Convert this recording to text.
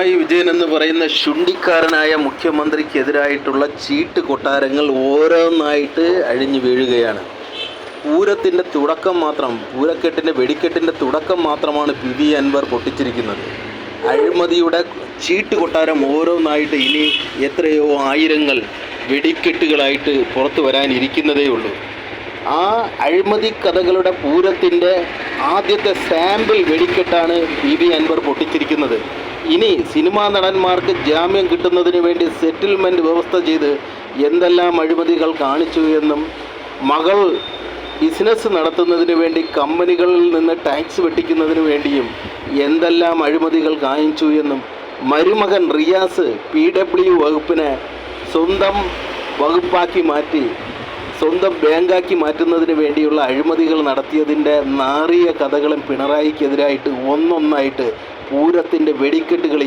പിണറായി വിജയൻ എന്ന് പറയുന്ന ശുണ്ഠിക്കാരനായ മുഖ്യമന്ത്രിക്കെതിരായിട്ടുള്ള ചീട്ട് കൊട്ടാരങ്ങൾ ഓരോന്നായിട്ട് അഴിഞ്ഞു വീഴുകയാണ്. പൂരത്തിൻ്റെ തുടക്കം മാത്രം, പൂരക്കെട്ടിൻ്റെ വെടിക്കെട്ടിൻ്റെ തുടക്കം മാത്രമാണ് പി അൻവർ പൊട്ടിച്ചിരിക്കുന്നത്. അഴിമതിയുടെ ചീട്ട് കൊട്ടാരം ഓരോന്നായിട്ട് ഇനി എത്രയോ ആയിരങ്ങൾ വെടിക്കെട്ടുകളായിട്ട് പുറത്തു വരാനിരിക്കുന്നതേ ഉള്ളൂ. ആ അഴിമതി കഥകളുടെ പൂരത്തിൻ്റെ ആദ്യത്തെ സാമ്പിൾ വെടിക്കെട്ടാണ് പി അൻവർ പൊട്ടിച്ചിരിക്കുന്നത്. ഇനി സിനിമാ നടന്മാർക്ക് ജാമ്യം കിട്ടുന്നതിന് വേണ്ടി സെറ്റിൽമെൻറ്റ് വ്യവസ്ഥ ചെയ്ത് എന്തെല്ലാം അഴിമതികൾ കാണിച്ചു എന്നും, മകൾ ബിസിനസ് നടത്തുന്നതിന് വേണ്ടി കമ്പനികളിൽ നിന്ന് ടാക്സ് വെട്ടിക്കുന്നതിന് വേണ്ടിയും എന്തെല്ലാം അഴിമതികൾ കാണിച്ചു എന്നും, മരുമകൻ റിയാസ് PW വകുപ്പിനെ സ്വന്തം വകുപ്പാക്കി മാറ്റി സ്വന്തം ബാങ്കാക്കി മാറ്റുന്നതിന് വേണ്ടിയുള്ള അഴിമതികൾ നടത്തിയതിൻ്റെ നാറിയ കഥകളും പിണറായിക്കെതിരായിട്ട് ഒന്നൊന്നായിട്ട് പൂരത്തിൻ്റെ വെടിക്കെട്ടുകൾ